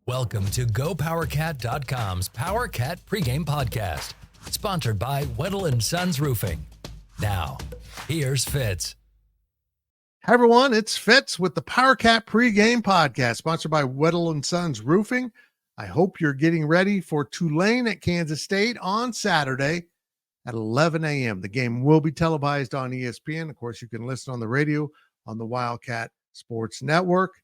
Welcome to GoPowercat.com's Powercat Pregame Podcast, sponsored by Weddle & Sons Roofing. Now, here's Fitz. Hi, everyone. It's Fitz with the Powercat Pregame Podcast, sponsored by Weddle & Sons Roofing. I hope you're getting ready for Tulane at Kansas State on Saturday at 11 a.m. The game will be televised on ESPN. Of course, you can listen on the radio on the Wildcat Sports Network.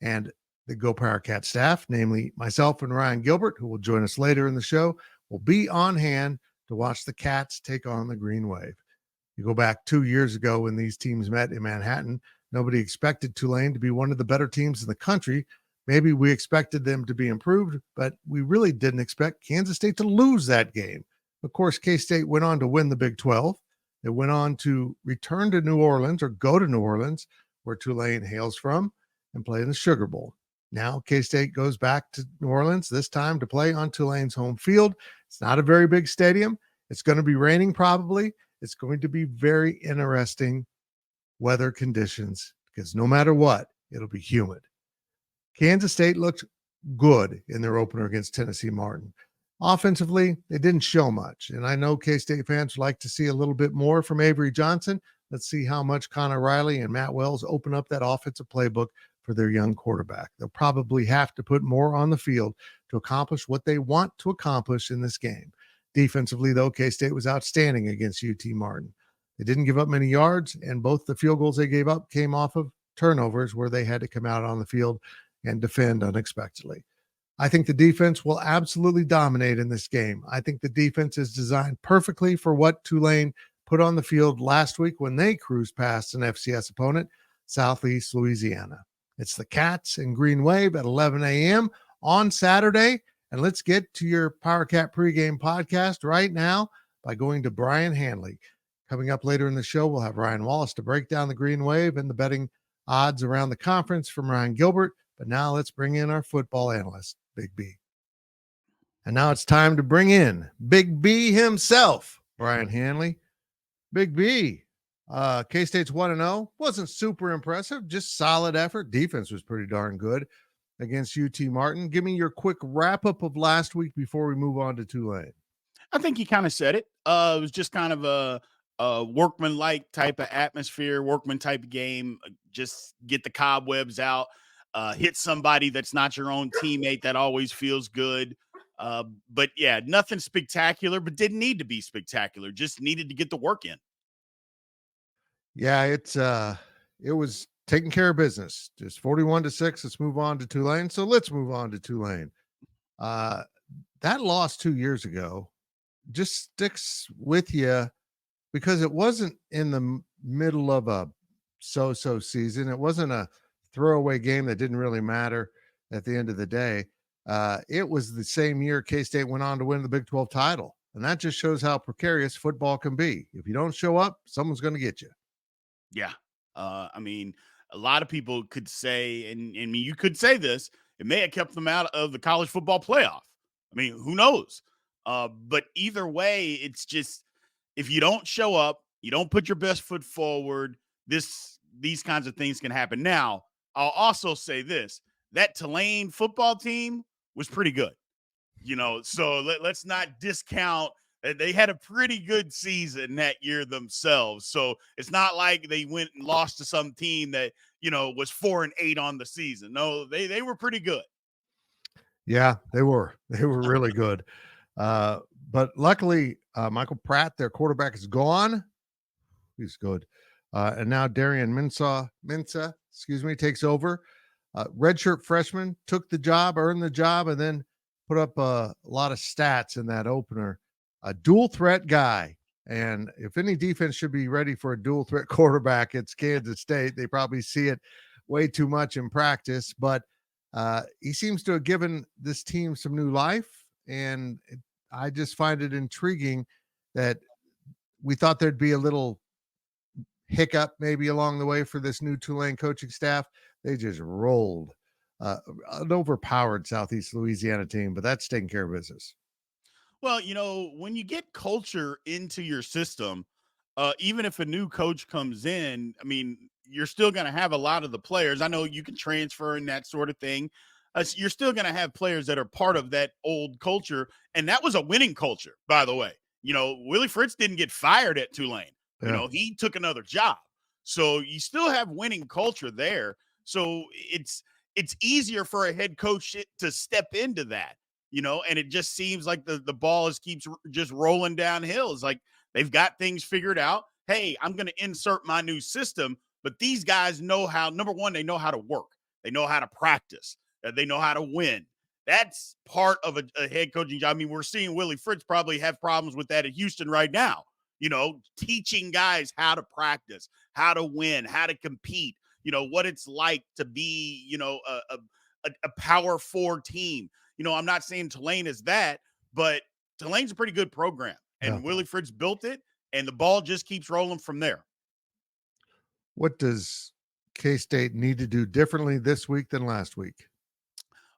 And the GoPowercat staff, namely myself and Ryan Gilbert, who will join us later in the show, will be on hand to watch the Cats take on the Green Wave. You go back 2 years ago when these teams met in Manhattan, nobody expected Tulane to be one of the better teams in the country. Maybe we expected them to be improved, but we really didn't expect Kansas State to lose that game. Of course, K-State went on to win the Big 12. They went on to return to New Orleans or go to New Orleans, where Tulane hails from, and play in the Sugar Bowl. Now K-State goes back to New Orleans, this time to play on Tulane's home field. It's not a very big stadium. It's going to be raining probably. It's going to be very interesting weather conditions because no matter what, it'll be humid. Kansas State looked good in their opener against Tennessee Martin. Offensively, they didn't show much. And I know K-State fans would like to see a little bit more from Avery Johnson. Let's see how much Connor Riley and Matt Wells open up that offensive playbook for their young quarterback. They'll probably have to put more on the field to accomplish what they want to accomplish in this game. Defensively, though, K-State was outstanding against UT Martin. They didn't give up many yards, and both the field goals they gave up came off of turnovers where they had to come out on the field and defend unexpectedly. I think the defense will absolutely dominate in this game. I think the defense is designed perfectly for what Tulane put on the field last week when they cruised past an FCS opponent, Southeast Louisiana. It's the Cats and Green Wave at 11 a.m. on Saturday. And let's get to your Powercat Pregame Podcast right now by going to Brien Hanley. Coming up later in the show, we'll have Ryan Wallace to break down the Green Wave and the betting odds around the conference from Ryan Gilbert. But now let's bring in our football analyst, Big B. And now it's time to bring in Big B himself, Brien Hanley. Big B. K-State's 1-0. Wasn't super impressive, just solid effort. Defense was pretty darn good against UT Martin. Give me your quick wrap-up of last week before we move on to Tulane. I think you kind of said it. It was just kind of a workman-like type of atmosphere, workman type of game. Just get the cobwebs out, hit somebody that's not your own teammate. That always feels good. But, yeah, nothing spectacular, but didn't need to be spectacular. Just needed to get the work in. Yeah, it was taking care of business. Just 41-6. Let's move on to Tulane. So let's move on to Tulane. That loss 2 years ago just sticks with you because it wasn't in the middle of a so-so season. It wasn't a throwaway game that didn't really matter at the end of the day. It was the same year K-State went on to win the Big 12 title. And that just shows how precarious football can be. If you don't show up, someone's going to get you. Yeah. I mean, a lot of people could say, and you could say this, it may have kept them out of the college football playoff. I mean, who knows? But either way, it's just, if you don't show up, you don't put your best foot forward, these kinds of things can happen. Now, I'll also say this, that Tulane football team was pretty good, so let's not discount. They had a pretty good season that year themselves. So it's not like they went and lost to some team that, was 4-8 on the season. No, they were pretty good. Yeah, they were. They were really good. But luckily, Michael Pratt, their quarterback, is gone. He's good. And now Darian Mensah, takes over. Redshirt freshman, took the job, earned the job, and then put up a lot of stats in that opener. A dual threat guy. And if any defense should be ready for a dual threat quarterback, it's Kansas State. They probably see it way too much in practice, but he seems to have given this team some new life. And I just find it intriguing that we thought there'd be a little hiccup maybe along the way for this new Tulane coaching staff. They just rolled an overpowered Southeast Louisiana team, but that's taking care of business. Well, when you get culture into your system, even if a new coach comes in, I mean, you're still going to have a lot of the players. I know you can transfer and that sort of thing. you're still going to have players that are part of that old culture. And that was a winning culture, by the way. Willie Fritz didn't get fired at Tulane. Yeah. He took another job. So you still have winning culture there. So it's easier for a head coach to step into that, and it just seems like the ball keeps just rolling downhill. It's like they've got things figured out. Hey, I'm going to insert my new system, but these guys know how. Number one, they know how to work. They know how to practice. They know how to win. That's part of a head coaching job. I mean, we're seeing Willie Fritz probably have problems with that at Houston right now, teaching guys how to practice, how to win, how to compete, what it's like to be, a Power 4 team. I'm not saying Tulane is that, but Tulane's a pretty good program, and Willie Fritz built it, and the ball just keeps rolling from there. What does K-State need to do differently this week than last week?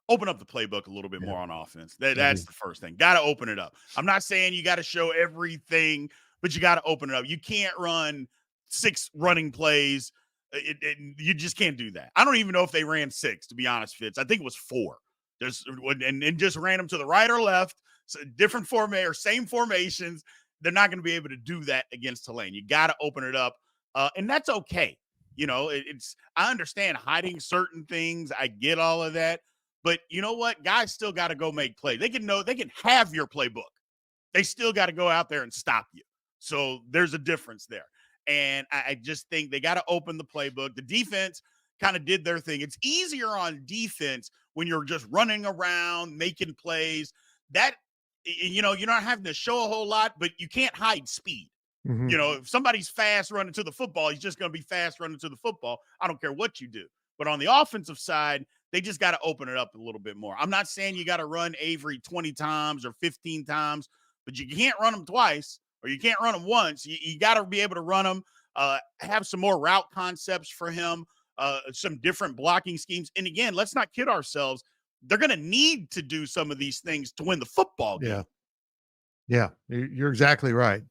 Open up the playbook a little bit more on offense. That's the first thing. Got to open it up. I'm not saying you got to show everything, but you got to open it up. You can't run 6 running plays. You just can't do that. I don't even know if they ran 6, to be honest, Fitz. I think it was 4. And just ran them to the right or left, so different or same formations. They're not going to be able to do that against Tulane. You got to open it up, and that's okay. I understand hiding certain things. I get all of that. But you know what? Guys still got to go make plays. They can have your playbook. They still got to go out there and stop you. So there's a difference there. And I just think they got to open the playbook. The defense kind of did their thing. It's easier on defense when you're just running around, making plays. That, you're not having to show a whole lot, but you can't hide speed. Mm-hmm. If somebody's fast running to the football, he's just going to be fast running to the football. I don't care what you do. But on the offensive side, they just got to open it up a little bit more. I'm not saying you got to run Avery 20 times or 15 times, but you can't run them twice or you can't run them once. You got to be able to run them, have some more route concepts for him, some different blocking schemes. And again, let's not kid ourselves. They're going to need to do some of these things to win the football game. Yeah, you're exactly right.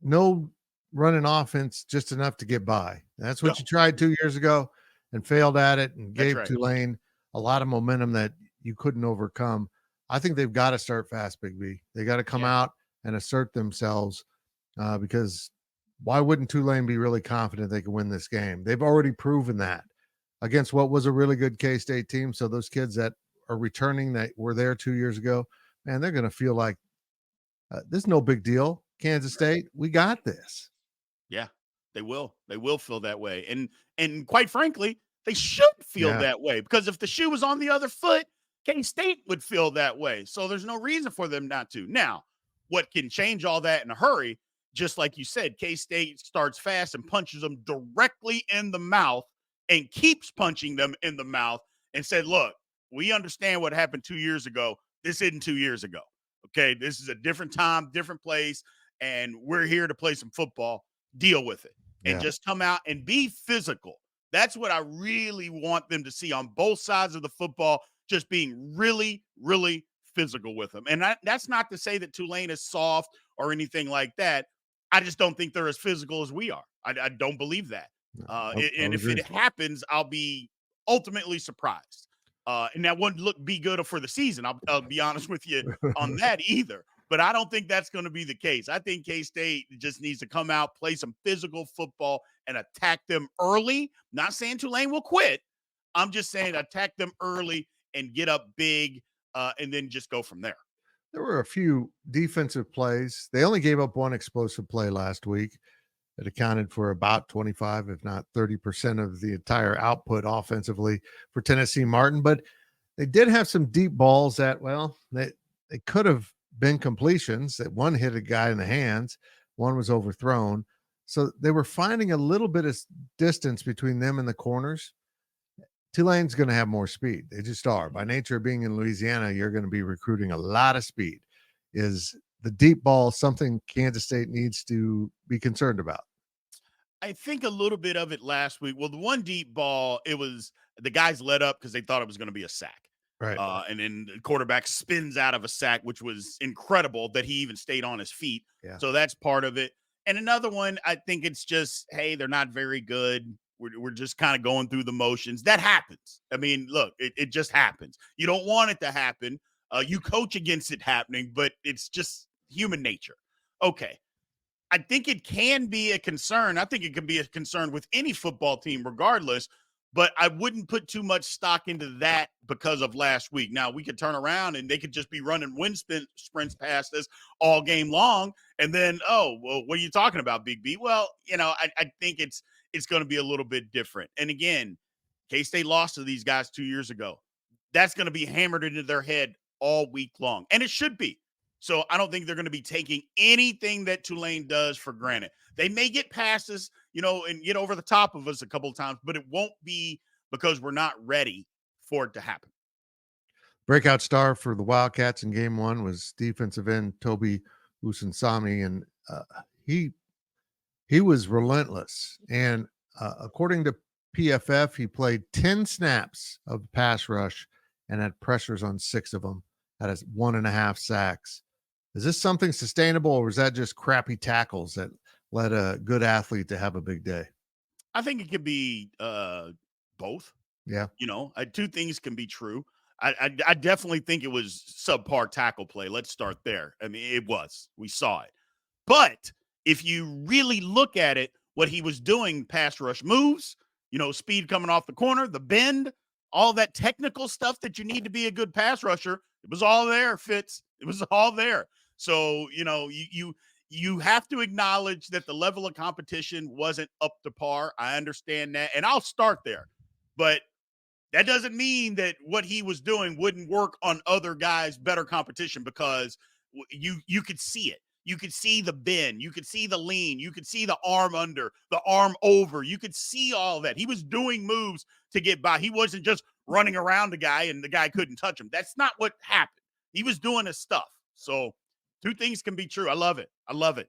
No running offense just enough to get by. That's what you tried 2 years ago and failed at it and gave Tulane a lot of momentum that you couldn't overcome. I think they've got to start fast, Big B. They got to come out and assert themselves because why wouldn't Tulane be really confident they can win this game? They've already proven that against what was a really good K-State team. So those kids that are returning that were there 2 years ago, man, they're going to feel like this is no big deal. Kansas State, we got this. Yeah, they will. They will feel that way. And quite frankly, they should feel that way because if the shoe was on the other foot, K-State would feel that way. So there's no reason for them not to. Now, what can change all that in a hurry, just like you said, K-State starts fast and punches them directly in the mouth and keeps punching them in the mouth and said, look, we understand what happened 2 years ago. This isn't 2 years ago. Okay, this is a different time, different place, and we're here to play some football. Deal with it and just come out and be physical. That's what I really want them to see on both sides of the football, just being really, really physical with them. And that's not to say that Tulane is soft or anything like that. I just don't think they're as physical as we are. I don't believe that. And if it happens, I'll be ultimately surprised. And that wouldn't be good for the season. I'll be honest with you on that either. But I don't think that's going to be the case. I think K-State just needs to come out, play some physical football, and attack them early. Not saying Tulane will quit. I'm just saying attack them early and get up big and then just go from there. There were a few defensive plays. They only gave up one explosive play last week. It accounted for about 25, if not 30% of the entire output offensively for Tennessee Martin. But they did have some deep balls that, they could have been completions. That one hit a guy in the hands, one was overthrown. So they were finding a little bit of distance between them and the corners. Tulane's going to have more speed. They just are. By nature of being in Louisiana, you're going to be recruiting a lot of speed. Is the deep ball something Kansas State needs to be concerned about? I think a little bit of it last week. Well, the one deep ball, it was the guys let up because they thought it was going to be a sack. Right. And then the quarterback spins out of a sack, which was incredible that he even stayed on his feet. Yeah. So that's part of it. And another one, I think it's just, hey, they're not very good We're just kind of going through the motions. That happens. I mean, look, it just happens. You don't want it to happen. You coach against it happening, but it's just human nature. Okay. I think it can be a concern. I think it can be a concern with any football team regardless, but I wouldn't put too much stock into that because of last week. Now, we could turn around and they could just be running wind sprints past us all game long. And then, oh, well, what are you talking about, Big B? Well, I think it's going to be a little bit different. And again, K-State lost to these guys 2 years ago. That's going to be hammered into their head all week long. And it should be. So I don't think they're going to be taking anything that Tulane does for granted. They may get past us, and get over the top of us a couple of times, but it won't be because we're not ready for it to happen. Breakout star for the Wildcats in game one was defensive end Toby Usansami, and he was relentless. And according to PFF, he played 10 snaps of the pass rush and had pressures on 6 of them, had 1.5 sacks. Is this something sustainable, or was that just crappy tackles that led a good athlete to have a big day? I think it could be both. Yeah. Two things can be true. I definitely think it was subpar tackle play. Let's start there. I mean, it was. We saw it. But if you really look at it, what he was doing, pass rush moves, speed coming off the corner, the bend, all that technical stuff that you need to be a good pass rusher, it was all there, Fitz. It was all there. So, you have to acknowledge that the level of competition wasn't up to par. I understand that. And I'll start there. But that doesn't mean that what he was doing wouldn't work on other guys' better competition, because you could see it. You could see the bend. You could see the lean. You could see the arm under, the arm over. You could see all that. He was doing moves to get by. He wasn't just running around the guy and the guy couldn't touch him. That's not what happened. He was doing his stuff. So two things can be true. I love it. I love it.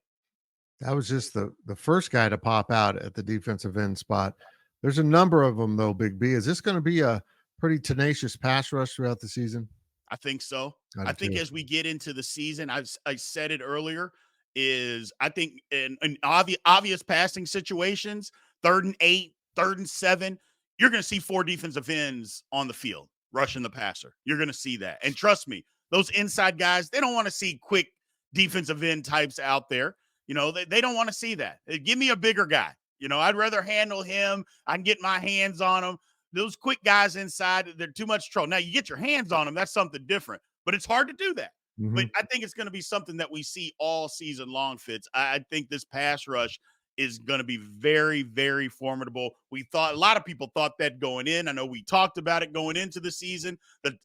That was just the first guy to pop out at the defensive end spot. There's a number of them, though, Big B. Is this going to be a pretty tenacious pass rush throughout the season? I think so. I think as we get into the season, I said it earlier, is I think in obvious passing situations, 3rd and 8, 3rd and 7, you're going to see 4 defensive ends on the field rushing the passer. You're going to see that. And trust me, those inside guys, they don't want to see quick defensive end types out there. They don't want to see that. Give me a bigger guy. I'd rather handle him. I can get my hands on him. Those quick guys inside, they're too much trouble. Now, you get your hands on them, that's something different, but it's hard to do that. Mm-hmm. But I think it's going to be something that we see all season long, Fitz. I think this pass rush is going to be very, very formidable. A lot of people thought that going in. I know we talked about it going into the season,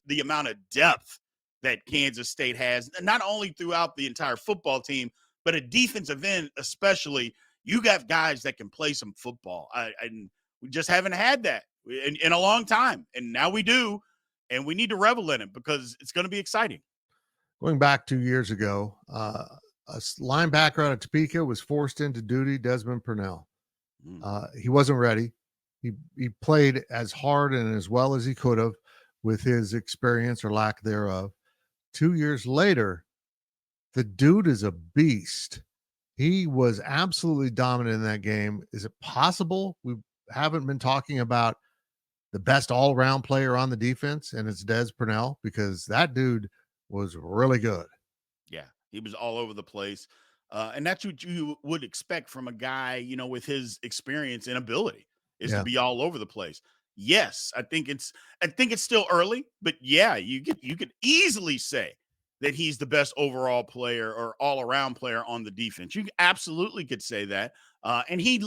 the amount of depth that Kansas State has, not only throughout the entire football team, but a defensive end especially. You got guys that can play some football. And we just haven't had that in a long time. And now we do, and we need to revel in it because it's going to be exciting. Going back 2 years ago, a linebacker out of Topeka was forced into duty, Desmond Purnell. He wasn't ready. He played as hard and as well as he could have with his experience or lack thereof. 2 years later, the dude is a beast. He was absolutely dominant in that game. Is it possible we haven't been talking about the best all-around player on the defense, and it's Des Purnell? Because that dude was really good. Yeah, he was all over the place. And that's what you would expect from a guy, with his experience and ability, is to be all over the place. Yes, I think it's still early, but yeah, you could easily say that he's the best overall player or all-around player on the defense. You absolutely could say that. And he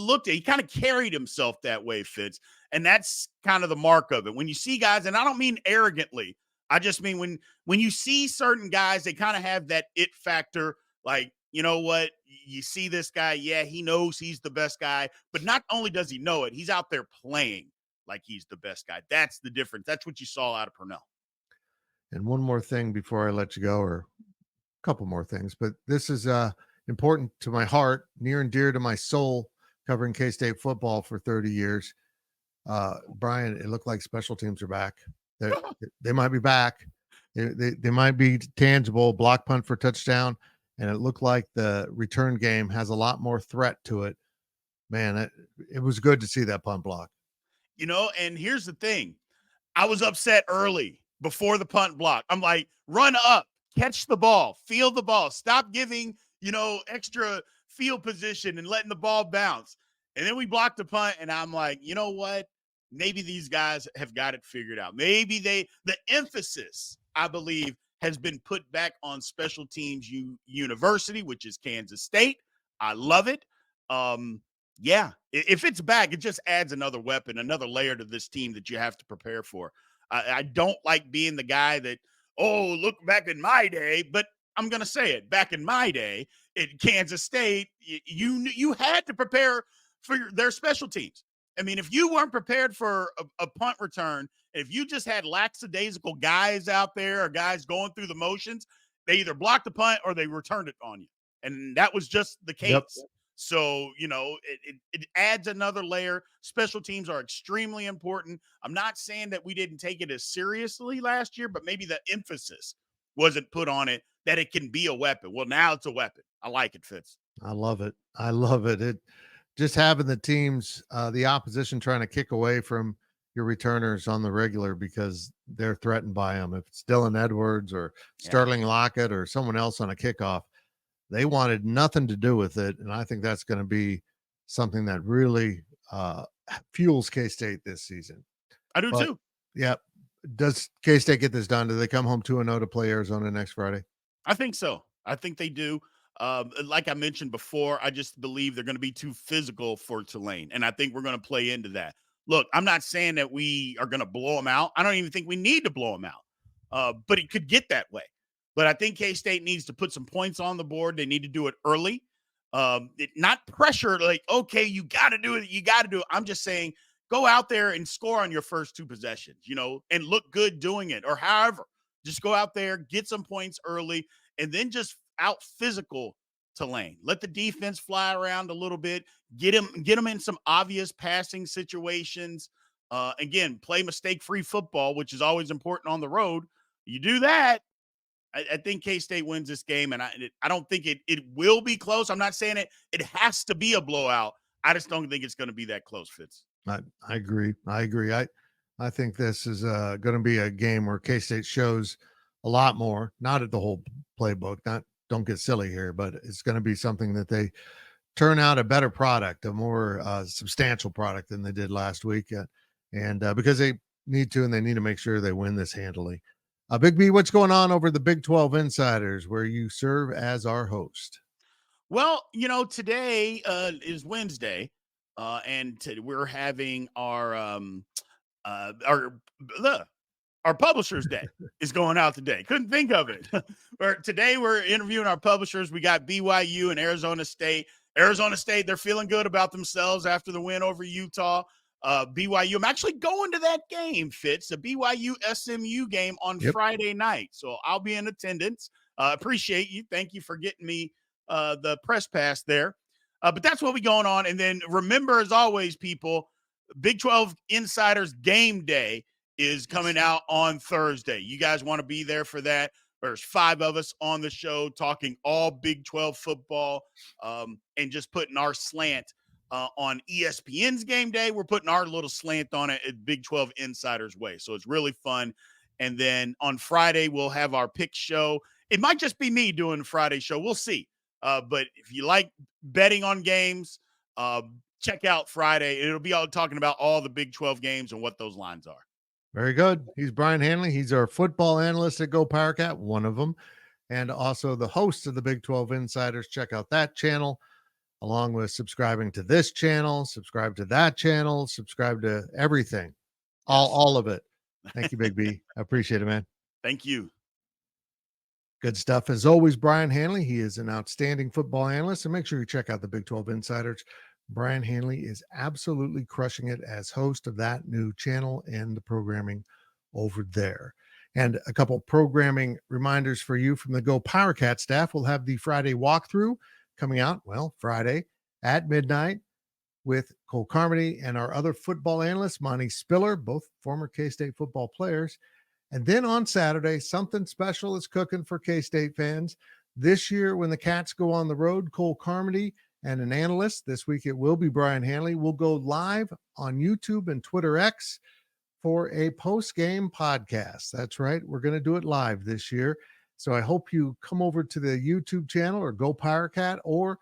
kind of carried himself that way, Fitz. And that's kind of the mark of it. When you see guys, and I don't mean arrogantly, I just mean when you see certain guys, they kind of have that it factor. Like, you know what? You see this guy, yeah, he knows he's the best guy. But not only does he know it, he's out there playing like he's the best guy. That's the difference. That's what you saw out of Purnell. And one more thing before I let you go, or a couple more things, but this is important to my heart, near and dear to my soul, covering K-State football for 30 years. Brien, it looked like special teams are back. They might be back. They might be tangible, block punt for touchdown, and it looked like the return game has a lot more threat to it. Man, it was good to see that punt block. And here's the thing. I was upset early before the punt block. I'm like, run up, catch the ball, field the ball, stop giving, extra field position and letting the ball bounce. And then we blocked the punt, and I'm like, you know what? Maybe these guys have got it figured out. Maybe the emphasis, I believe, has been put back on special teams university, which is Kansas State. I love it. Yeah, if it's back, it just adds another weapon, another layer to this team that you have to prepare for. I don't like being the guy that, look back in my day, but I'm going to say it. Back in my day at Kansas State, you had to prepare for their special teams. I mean, if you weren't prepared for a punt return, if you just had lackadaisical guys out there or guys going through the motions, they either blocked the punt or they returned it on you. And that was just the case. Yep. So, it adds another layer. Special teams are extremely important. I'm not saying that we didn't take it as seriously last year, but maybe the emphasis wasn't put on it that it can be a weapon. Well, now it's a weapon. I like it, Fitz. I love it. I love it. It just having the teams, the opposition trying to kick away from your returners on the regular because they're threatened by them. If it's Dylan Edwards or Sterling Lockett or someone else on a kickoff, they wanted nothing to do with it, and I think that's going to be something that really fuels K-State this season. I do too. Yeah. Does K-State get this done? Do they come home 2-0 to play Arizona next Friday? I think so. I think they do. Like I mentioned before, I just believe they're going to be too physical for Tulane, and I think we're going to play into that. Look, I'm not saying that we are going to blow them out. I don't even think we need to blow them out, but it could get that way. But I think K-State needs to put some points on the board. They need to do it early. Not pressure like, okay, you got to do it. You got to do it. I'm just saying go out there and score on your first two possessions, and look good doing it. Or however, just go out there, get some points early, and then just out physical Tulane. Let the defense fly around a little bit. Get them in some obvious passing situations. Again, play mistake-free football, which is always important on the road. You do that, I think K-State wins this game, and I don't think it will be close. I'm not saying it has to be a blowout. I just don't think it's going to be that close, Fitz. I agree. I think this is going to be a game where K-State shows a lot more, not at the whole playbook, don't get silly here, but it's going to be something that they turn out a better product, a more substantial product than they did last week. And because they need to, and they need to make sure they win this handily. Big B, what's going on over the Big 12 Insiders where you serve as our host? Well, today is Wednesday, and we're having our Publishers Day is going out today. Couldn't think of it. Today we're interviewing our publishers. We got BYU and Arizona State. Arizona State, they're feeling good about themselves after the win over Utah. BYU, I'm actually going to that game, Fitz, the BYU SMU game on Friday night. So I'll be in attendance. Appreciate you. Thank you for getting me the press pass there. But that's what we going on. And then remember, as always, people, Big 12 Insiders Game Day is coming out on Thursday. You guys want to be there for that. There's 5 of us on the show talking all Big 12 football and just putting our slant on ESPN's Game Day. We're putting our little slant on it at Big 12 Insiders Way. So it's really fun. And then on Friday, we'll have our pick show. It might just be me doing the Friday show. We'll see. But if you like betting on games, check out Friday. It'll be all talking about all the Big 12 games and what those lines are. Very good. He's Brien Hanley. He's our football analyst at GoPowercat, one of them, and also the host of the Big 12 Insiders. Check out that channel, along with subscribing to this channel, subscribe to that channel, subscribe to everything, all of it. Thank you, Big B. I appreciate it, man. Thank you. Good stuff. As always, Brien Hanley. He is an outstanding football analyst, and make sure you check out the Big 12 Insiders. Brien Hanley is absolutely crushing it as host of that new channel and the programming over there. And a couple programming reminders for you from the GoPowercat staff. We'll have the Friday walkthrough coming out, Friday at midnight with Cole Carmody and our other football analyst, Monty Spiller, both former K-State football players. And then on Saturday, something special is cooking for K-State fans. This year, when the Cats go on the road, Cole Carmody and an analyst. This week it will be Brien Hanley. We'll go live on YouTube and Twitter X for a post-game podcast. That's right. We're going to do it live this year. So I hope you come over to the YouTube channel or GoPowercat or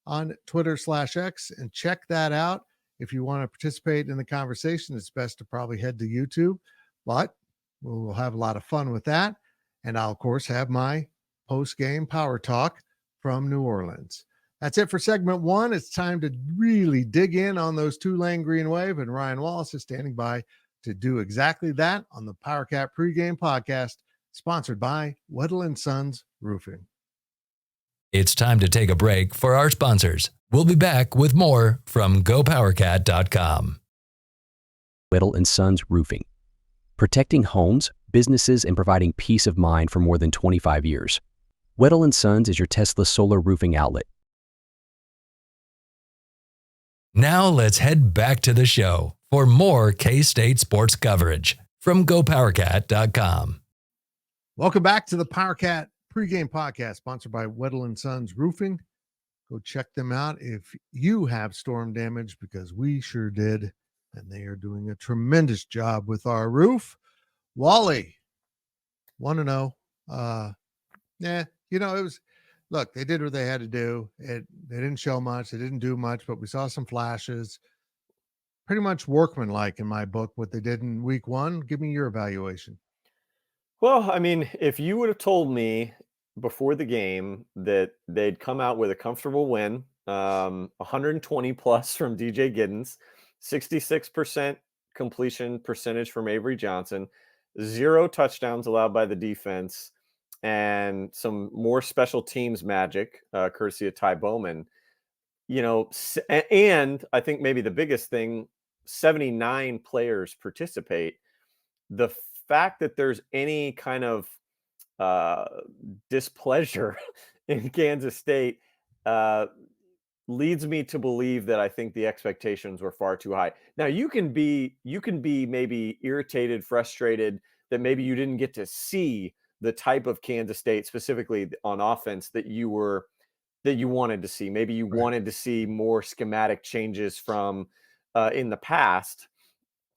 on Twitter/X and check that out. If you want to participate in the conversation, it's best to probably head to YouTube, but we'll have a lot of fun with that. And I'll, of course, have my post-game power talk from New Orleans. That's it for segment one. It's time to really dig in on those Tulane Green Wave, and Ryan Wallace is standing by to do exactly that on the Powercat Pregame Podcast, sponsored by Weddle & Sons Roofing. It's time to take a break for our sponsors. We'll be back with more from GoPowercat.com. Weddle & Sons Roofing. Protecting homes, businesses, and providing peace of mind for more than 25 years. Weddle & Sons is your Tesla solar roofing outlet. Now let's head back to the show for more K-State sports coverage from GoPowercat.com. Welcome back to the Powercat Pregame Podcast, sponsored by Weddle & Sons Roofing. Go check them out if you have storm damage, because we sure did, and they are doing a tremendous job with our roof. Wally, 1-0. It was, look, they did what they had to do. They didn't show much. They didn't do much, but we saw some flashes. Pretty much workmanlike in my book, what they did in week one. Give me your evaluation. Well, I mean, if you would have told me before the game that they'd come out with a comfortable win, 120 plus from DJ Giddens, 66% completion percentage from Avery Johnson, 0 touchdowns allowed by the defense, and some more special teams magic, courtesy of Ty Bowman, and I think maybe the biggest thing, 79 players participate. The fact that there's any kind of displeasure in Kansas State leads me to believe that I think the expectations were far too high. Now you can be maybe irritated, frustrated that maybe you didn't get to see the type of Kansas State specifically on offense that you wanted to see. Maybe you wanted to see more schematic changes from in the past.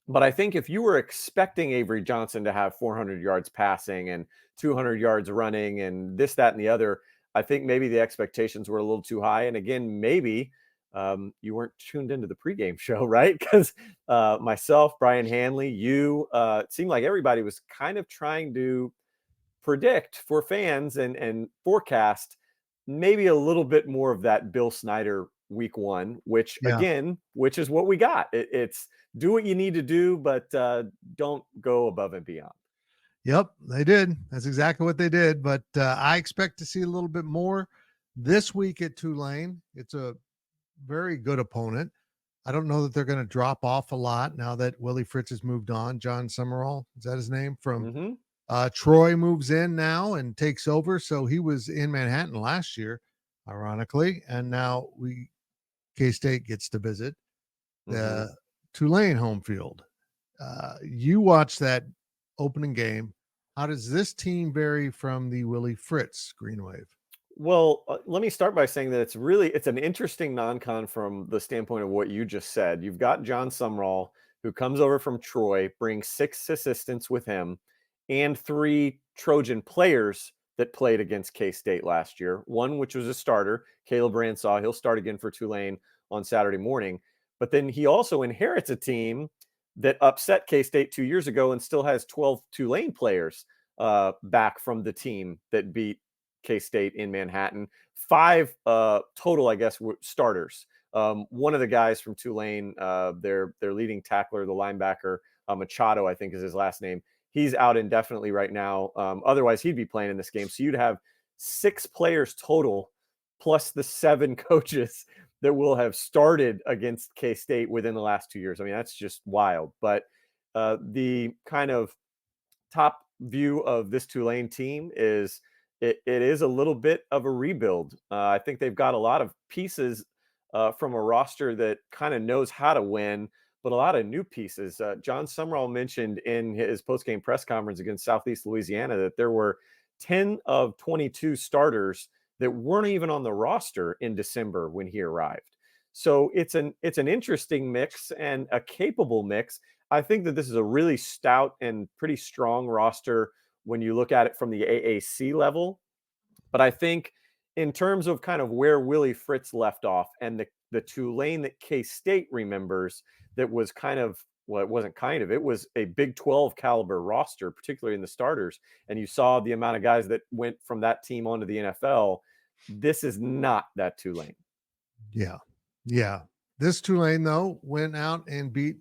But I think if you were expecting Avery Johnson to have 400 yards passing and 200 yards running and this, that, and the other, I think maybe the expectations were a little too high. And again, maybe you weren't tuned into the pregame show, right? Because myself, Brien Hanley, it seemed like everybody was kind of trying to predict for fans and forecast maybe a little bit more of that Bill Snyder week one, which is what we got. It's do what you need to do, but don't go above and beyond. Yep, they did. That's exactly what they did. But I expect to see a little bit more this week at Tulane. It's a very good opponent. I don't know that they're going to drop off a lot now that Willie Fritz has moved on. John Summerall, is that his name? From Troy moves in now and takes over. So he was in Manhattan last year, ironically. And now K-State gets to visit the Tulane home field. You watch that opening game. How does this team vary from the Willie Fritz Green Wave? Well, let me start by saying that it's an interesting non-con from the standpoint of what you just said. You've got John Summerall, who comes over from Troy, brings 6 assistants with him, and 3 Trojan players that played against K-State last year. One, which was a starter, Caleb Ransaw. He'll start again for Tulane on Saturday morning. But then he also inherits a team that upset K-State 2 years ago and still has 12 Tulane players back from the team that beat K-State in Manhattan. 5 total, I guess, starters. One of the guys from Tulane, their leading tackler, the linebacker, Machado, I think is his last name. He's out indefinitely right now. Otherwise, he'd be playing in this game. So you'd have 6 players total, plus the 7 coaches that will have started against K-State within the last 2 years. I mean, that's just wild. But the kind of top view of this Tulane team is it is a little bit of a rebuild. I think they've got a lot of pieces from a roster that kind of knows how to win, but a lot of new pieces. John Summerall mentioned in his postgame press conference against Southeast Louisiana that there were 10 of 22 starters that weren't even on the roster in December when he arrived. So it's an interesting mix and a capable mix. I think that this is a really stout and pretty strong roster when you look at it from the AAC level. But I think in terms of kind of where Willie Fritz left off and the Tulane that K-State remembers, that was kind of, well, it wasn't kind of, it was a Big 12 caliber roster, particularly in the starters. And you saw the amount of guys that went from that team onto the NFL. This is not that Tulane. Yeah. Yeah. This Tulane, though, went out and beat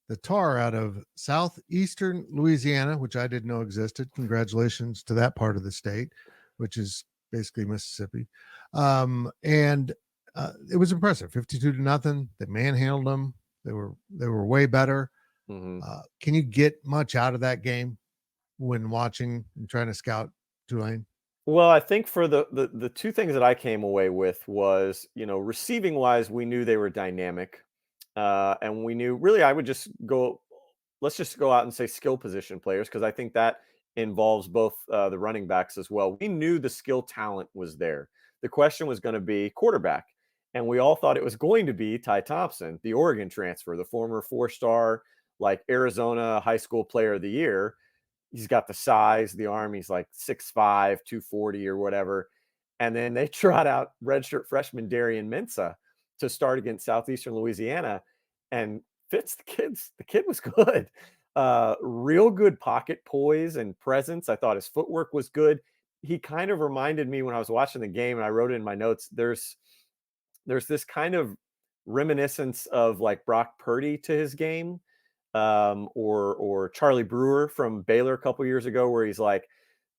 the tar out of southeastern Louisiana, which I didn't know existed. Congratulations to that part of the state, which is basically Mississippi. And it was impressive, 52-0. They manhandled them. They were way better. Mm-hmm. Can you get much out of that game when watching and trying to scout Tulane? Well, I think for the two things that I came away with was, receiving wise, we knew they were dynamic. And we knew really, let's just go out and say skill position players, because I think that involves both the running backs as well. We knew the skill talent was there. The question was going to be quarterback. And we all thought it was going to be Ty Thompson, the Oregon transfer, the former 4-star, like Arizona high school player of the year. He's got the size, the arm. He's like 6'5", 240 or whatever. And then they trot out redshirt freshman Darian Mensah to start against Southeastern Louisiana. And Fitz, the kid was good. Real good pocket poise and presence. I thought his footwork was good. He kind of reminded me when I was watching the game, and I wrote it in my notes, there's this kind of reminiscence of like Brock Purdy to his game. Or Charlie Brewer from Baylor a couple years ago, where he's like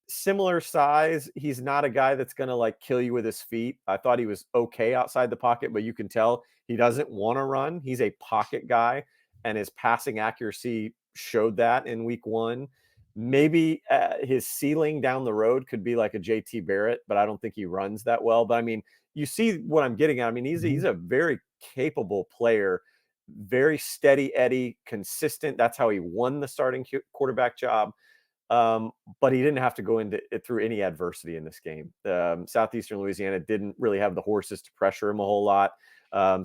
similar size. He's not a guy that's going to like kill you with his feet. I thought he was okay outside the pocket, but you can tell he doesn't want to run. He's a pocket guy, and his passing accuracy showed that in week 1. Maybe his ceiling down the road could be like a JT Barrett, but I don't think he runs that well. But I mean, you see what I'm getting at. I mean, he's a very capable player. Very steady Eddie, consistent. That's how he won the starting quarterback job. But he didn't have to go into it through any adversity in this game. Southeastern Louisiana didn't really have the horses to pressure him a whole lot.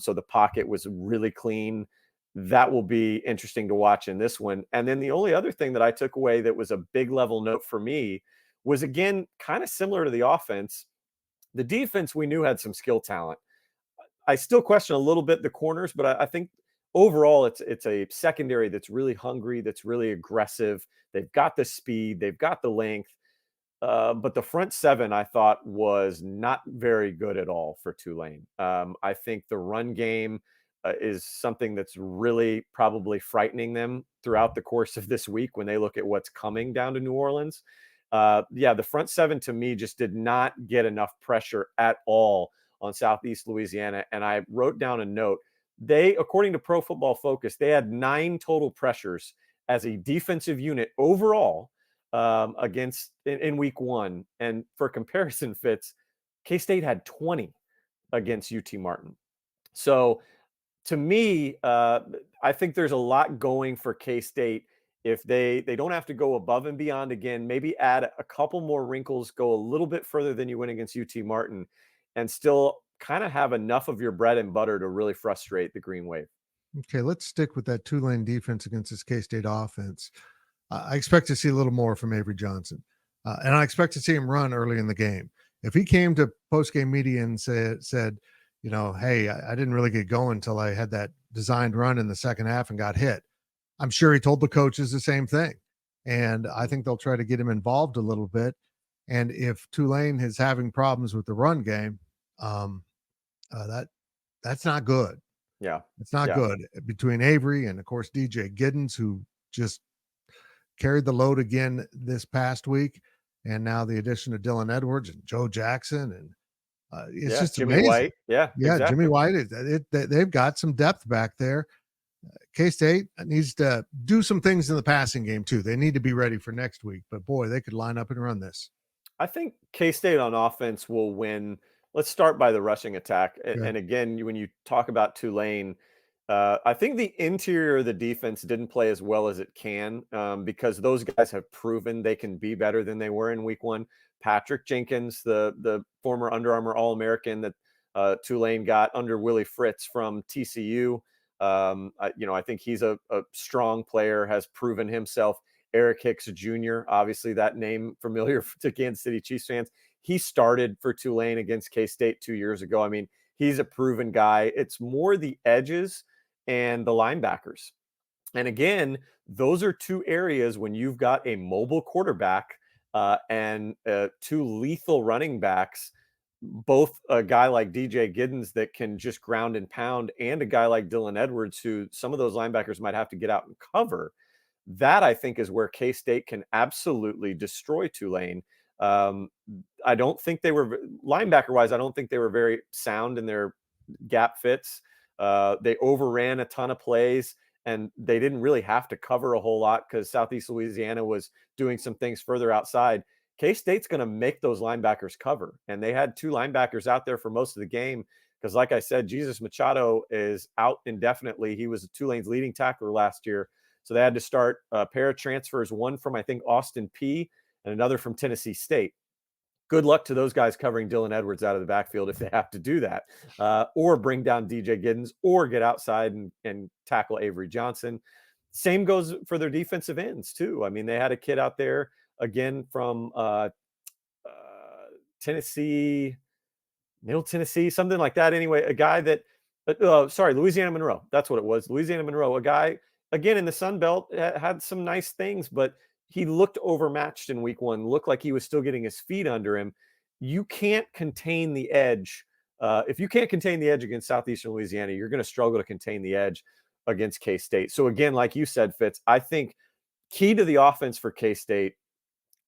So the pocket was really clean. That will be interesting to watch in this one. And then the only other thing that I took away that was a big level note for me was, again, kind of similar to the offense. The defense we knew had some skill talent. I still question a little bit the corners, but I think overall, it's a secondary that's really hungry, that's really aggressive. They've got the speed, they've got the length. But the front seven, I thought, was not very good at all for Tulane. I think the run game is something that's really probably frightening them throughout the course of this week when they look at what's coming down to New Orleans. The front seven to me just did not get enough pressure at all on Southeast Louisiana. And I wrote down a note. They, according to Pro Football Focus, they had 9 total pressures as a defensive unit overall against in week 1. And for comparison, Fitz, K-State had 20 against UT Martin. So to me, I think there's a lot going for K-State if they don't have to go above and beyond again, maybe add a couple more wrinkles, go a little bit further than you went against UT Martin, and still kind of have enough of your bread and butter to really frustrate the Green Wave. Okay, let's stick with that Tulane defense against this K-State offense. I expect to see a little more from Avery Johnson, and I expect to see him run early in the game. If he came to post-game media and said, hey, I didn't really get going until I had that designed run in the second half and got hit, I'm sure he told the coaches the same thing. And I think they'll try to get him involved a little bit. And if Tulane is having problems with the run game, that's not good. Yeah. It's not good between Avery and, of course, DJ Giddens, who just carried the load again this past week. And now the addition of Dylan Edwards and Joe Jackson. And it's just Jimmy amazing. White. Yeah, exactly. Jimmy White. They've got some depth back there. K-State needs to do some things in the passing game, too. They need to be ready for next week. But, boy, they could line up and run this. I think K-State on offense will win. Let's start by the rushing attack. And again, when you talk about Tulane, I think the interior of the defense didn't play as well as it can because those guys have proven they can be better than they were in week one. Patrick Jenkins, the former Under Armour All-American that Tulane got under Willie Fritz from TCU. I think he's a strong player, has proven himself. Eric Hicks Jr., obviously that name familiar to Kansas City Chiefs fans. He started for Tulane against K-State 2 years ago. I mean, he's a proven guy. It's more the edges and the linebackers. And again, those are two areas when you've got a mobile quarterback and two lethal running backs, both a guy like DJ Giddens that can just ground and pound and a guy like Dylan Edwards, who some of those linebackers might have to get out and cover. That, I think, is where K-State can absolutely destroy Tulane. I don't think they were, linebacker-wise, I don't think they were very sound in their gap fits. They overran a ton of plays, and they didn't really have to cover a whole lot because Southeast Louisiana was doing some things further outside. K-State's going to make those linebackers cover, and they had two linebackers out there for most of the game because, like I said, Jesus Machado is out indefinitely. He was Tulane's leading tackler last year, so they had to start a pair of transfers, one from, I think, Austin Peay and another from Tennessee State. Good luck to those guys covering Dylan Edwards out of the backfield if they have to do that, or bring down DJ Giddens, or get outside and tackle Avery Johnson. Same goes for their defensive ends too. I mean, they had a kid out there again from Tennessee, Middle Tennessee, something like that. Anyway, a guy that, Louisiana Monroe. That's what it was. Louisiana Monroe, a guy, again, in the Sun Belt, had some nice things, but he looked overmatched in week one, looked like he was still getting his feet under him. You can't contain the edge. If you can't contain the edge against Southeastern Louisiana, you're going to struggle to contain the edge against K-State. So again, like you said, Fitz, I think key to the offense for K-State,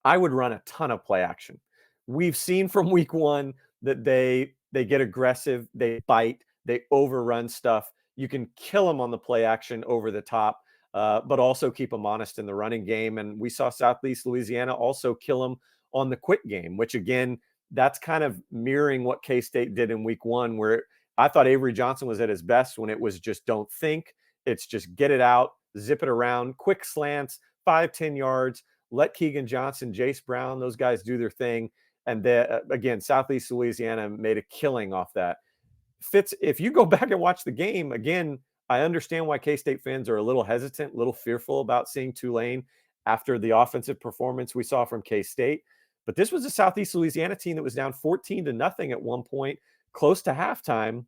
I would run a ton of play action. We've seen from week one that they get aggressive, they bite, they overrun stuff. You can kill them on the play action over the top, but also keep them honest in the running game. And we saw Southeast Louisiana also kill them on the quick game, which again, that's kind of mirroring what K-State did in week one, where I thought Avery Johnson was at his best when it was just don't think. It's just get it out, zip it around, quick slants, 5-10 yards, let Keegan Johnson, Jace Brown, those guys do their thing. And then again, Southeast Louisiana made a killing off that. Fitz, if you go back and watch the game, again, I understand why K-State fans are a little hesitant, a little fearful about seeing Tulane after the offensive performance we saw from K-State. But this was a Southeast Louisiana team that was down 14-0 at one point, close to halftime.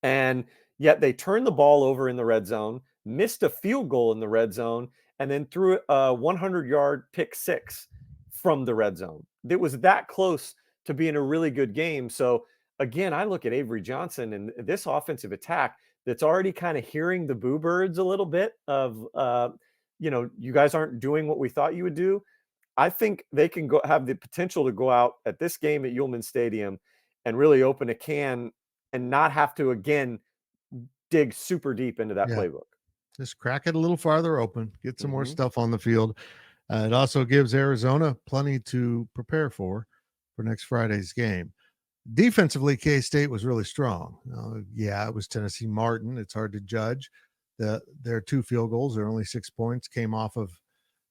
And yet they turned the ball over in the red zone, missed a field goal in the red zone, and then threw a 100-yard pick six from the red zone. It was that close to being a really good game. So again, I look at Avery Johnson and this offensive attack that's already kind of hearing the boo birds a little bit of, you guys aren't doing what we thought you would do. I think they can have the potential to go out at this game at Ullman Stadium and really open a can and not have to, again, dig super deep into that playbook. Just crack it a little farther open, get some more stuff on the field. It also gives Arizona plenty to prepare for next Friday's game. Defensively, K-State was really strong. It was Tennessee Martin. It's hard to judge. Their two field goals, they're only 6 points, came off of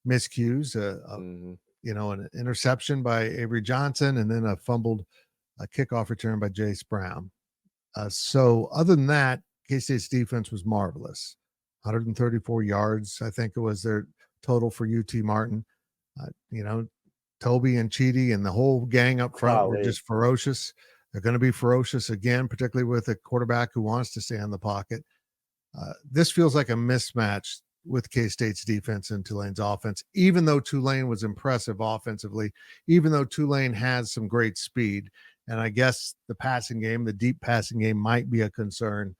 miscues, an interception by Avery Johnson, and then a fumbled kickoff return by Jace Brown. So other than that, K-State's defense was marvelous. 134 yards, I think it was their total for UT Martin. Toby and Cheedy and the whole gang up front were just ferocious. They're going to be ferocious again, particularly with a quarterback who wants to stay in the pocket. This feels like a mismatch with K-State's defense and Tulane's offense, even though Tulane was impressive offensively, even though Tulane has some great speed. And I guess the passing game, the deep passing game might be a concern.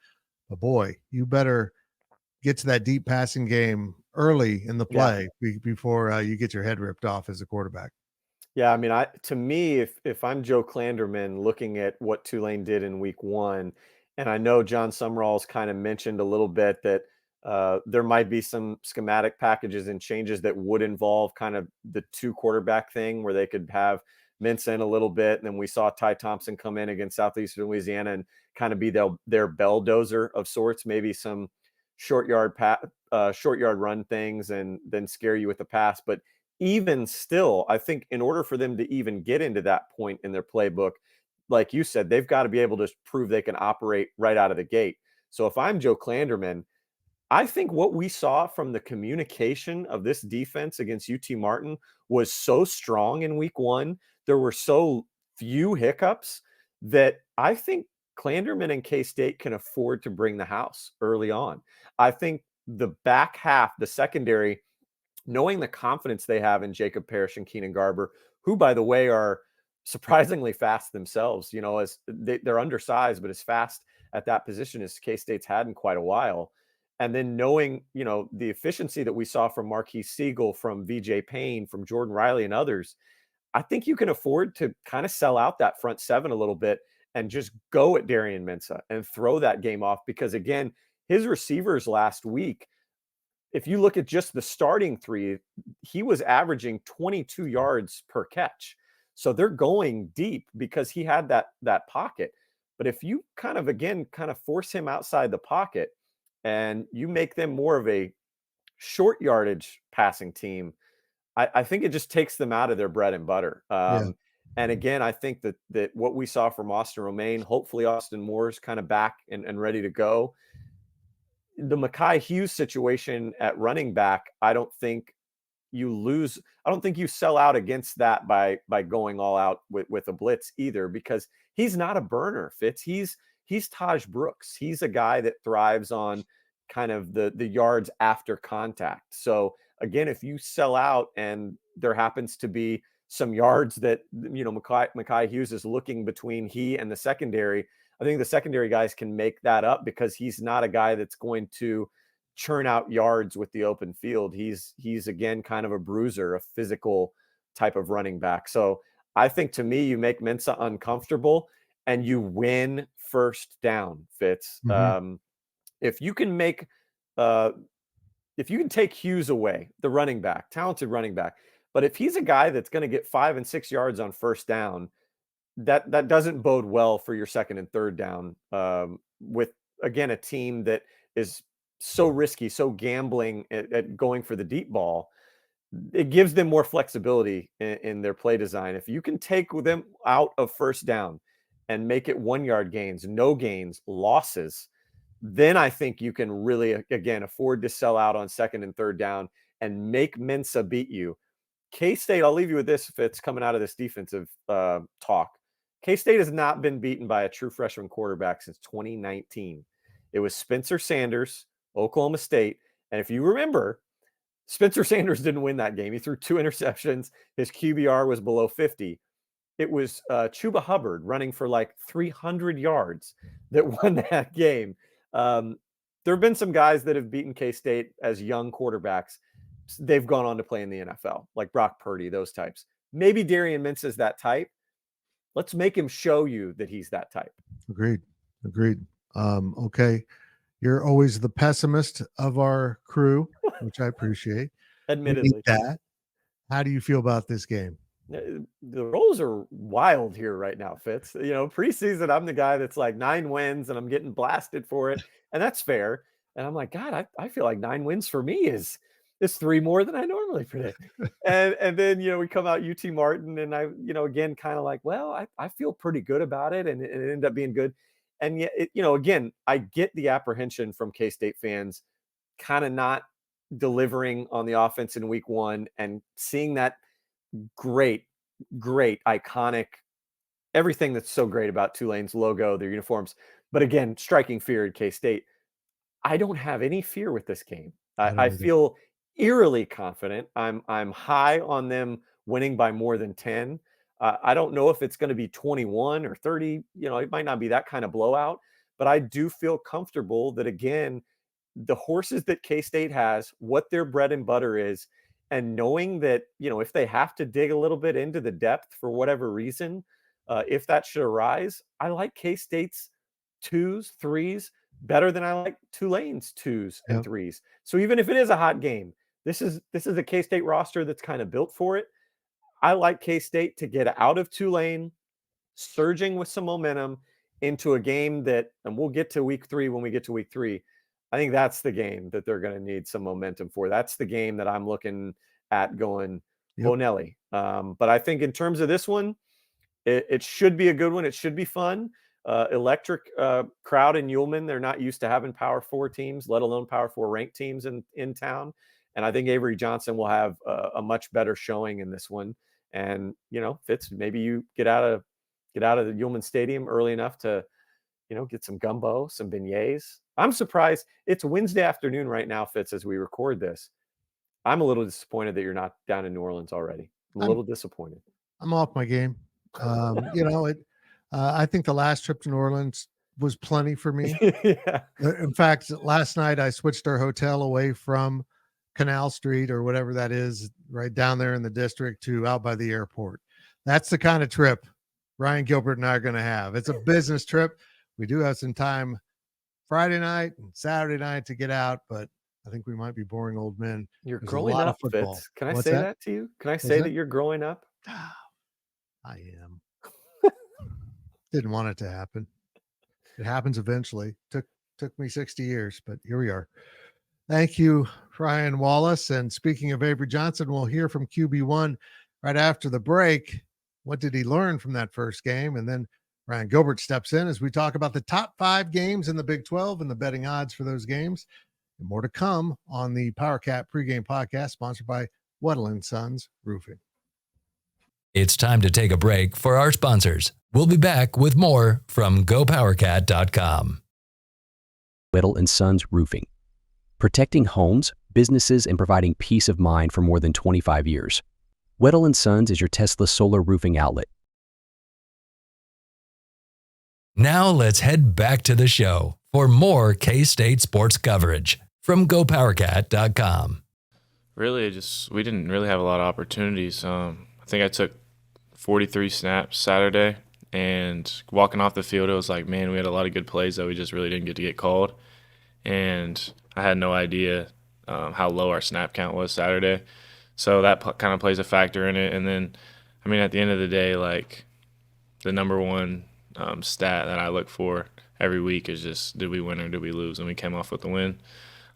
But boy, you better get to that deep passing game early in the play before you get your head ripped off as a quarterback. Yeah, I mean, to me, if I'm Joe Klanderman looking at what Tulane did in week one, and I know John Sumrall's kind of mentioned a little bit that there might be some schematic packages and changes that would involve kind of the two quarterback thing where they could have Mensa in a little bit. And then we saw Ty Thompson come in against Southeastern Louisiana and kind of be their belldozer of sorts, maybe some short yard run things and then scare you with the pass. But even still, I think in order for them to even get into that point in their playbook, like you said, they've got to be able to prove they can operate right out of the gate. So if I'm Joe Klanderman, I think what we saw from the communication of this defense against UT Martin was so strong in week one. There were so few hiccups that I think Klanderman and K-State can afford to bring the house early on. I think the back half, the secondary, knowing the confidence they have in Jacob Parrish and Keenan Garber, who, by the way, are surprisingly fast themselves, as they're undersized, but as fast at that position as K-State's had in quite a while. And then knowing, the efficiency that we saw from Marquise Siegel, from VJ Payne, from Jordan Riley and others, I think you can afford to kind of sell out that front seven a little bit and just go at Darian Mensah and throw that game off. Because again, his receivers last week, if you look at just the starting three, he was averaging 22 yards per catch. So they're going deep because he had that pocket. But if you kind of force him outside the pocket and you make them more of a short yardage passing team, I think it just takes them out of their bread and butter. And again, I think that what we saw from Austin Romaine, hopefully Austin Moore's kind of back and ready to go. The Mekhi Hughes situation at running back, I don't think you lose. I don't think you sell out against that by going all out with a blitz either, because he's not a burner, Fitz. He's Taj Brooks. He's a guy that thrives on kind of the yards after contact. So again, if you sell out and there happens to be some yards that, Mekhi Hughes is looking between he and the secondary, I think the secondary guys can make that up because he's not a guy that's going to churn out yards with the open field. He's again, kind of a bruiser, a physical type of running back. So I think, to me, you make Mensah uncomfortable and you win first down, Fitz. Mm-hmm. If you can take Hughes away, the running back, talented running back, but if he's a guy that's going to get 5 and 6 yards on first down, that doesn't bode well for your second and third down, with, again, a team that is so risky, so gambling at going for the deep ball. It gives them more flexibility in their play design. If you can take them out of first down and make it 1 yard gains, no gains, losses, then I think you can really, again, afford to sell out on second and third down and make Mensah beat you. K-State, I'll leave you with this, if it's coming out of this defensive talk. K-State has not been beaten by a true freshman quarterback since 2019. It was Spencer Sanders, Oklahoma State. And if you remember, Spencer Sanders didn't win that game. He threw 2 interceptions. His QBR was below 50. It was Chuba Hubbard running for like 300 yards that won that game. There have been some guys that have beaten K-State as young quarterbacks. They've gone on to play in the NFL, like Brock Purdy, those types. Maybe Darian Mintz is that type. Let's make him show you that he's that type. Agreed. Okay. You're always the pessimist of our crew, which I appreciate. Admittedly. We need that. How do you feel about this game? The roles are wild here right now, Fitz. Preseason, I'm the guy that's like 9 wins and I'm getting blasted for it. And that's fair. And I'm like, God, I feel like 9 wins for me is 3 more than I normally predict. and then, we come out UT Martin and I, again, kind of like, well, I feel pretty good about it. And it ended up being good. And yet, again, I get the apprehension from K-State fans kind of not delivering on the offense in week 1 and seeing that great, iconic, everything that's so great about Tulane's logo, their uniforms. But again, striking fear at K-State. I don't have any fear with this game. I feel eerily confident. I'm high on them winning by more than 10. I don't know if it's going to be 21 or 30. It might not be that kind of blowout, but I do feel comfortable that, again, the horses that K-State has, what their bread and butter is, and knowing that, if they have to dig a little bit into the depth for whatever reason, if that should arise, I like K-State's 2s, 3s better than I like Tulane's 2s and 3s. So even if it is a hot game, this is a K-State roster that's kind of built for it. I like K-State to get out of Tulane, surging with some momentum into a game that, and we'll get to week 3 when we get to week 3. I think that's the game that they're going to need some momentum for. That's the game that I'm looking at going, Bonelli. But I think in terms of this one, it should be a good one. It should be fun. Electric crowd in Ullman. They're not used to having Power 4 teams, let alone Power 4 ranked teams in town. And I think Avery Johnson will have a much better showing in this one. And, Fitz, maybe you get out of the Ullman Stadium early enough to, get some gumbo, some beignets. I'm surprised. It's Wednesday afternoon right now, Fitz, as we record this. I'm a little disappointed that you're not down in New Orleans already. I'm a little disappointed. I'm off my game. I think the last trip to New Orleans was plenty for me. Yeah. In fact, last night I switched our hotel away from Canal Street or whatever that is, right down there in the district, to out by the airport. That's the kind of trip Ryan Gilbert and I are going to have. It's a business trip. We do have some time Friday night and Saturday night to get out, but I think we might be boring old men. You're There's growing up, Fitz. Can I say that to you? Can I say that you're growing up? I am. Didn't want it to happen. It happens eventually. Took me 60 years, but here we are. Thank you, Ryan Wallace. And speaking of Avery Johnson, we'll hear from QB1 right after the break. What did he learn from that first game? And then Ryan Gilbert steps in as we talk about the top 5 games in the Big 12 and the betting odds for those games. And more to come on the Powercat Pregame Podcast, sponsored by Weddle & Sons Roofing. It's time to take a break for our sponsors. We'll be back with more from GoPowercat.com. Weddle & Sons Roofing. Protecting homes, businesses, and providing peace of mind for more than 25 years. Weddle & Sons is your Tesla solar roofing outlet. Now let's head back to the show for more K-State sports coverage from GoPowercat.com. Really, we didn't really have a lot of opportunities. I think I took 43 snaps Saturday, and walking off the field, it was like, man, we had a lot of good plays that we just really didn't get called. And I had no idea how low our snap count was Saturday. So that kind of plays a factor in it. And then, at the end of the day, like, the number one stat that I look for every week is just, did we win or did we lose? And we came off with the win.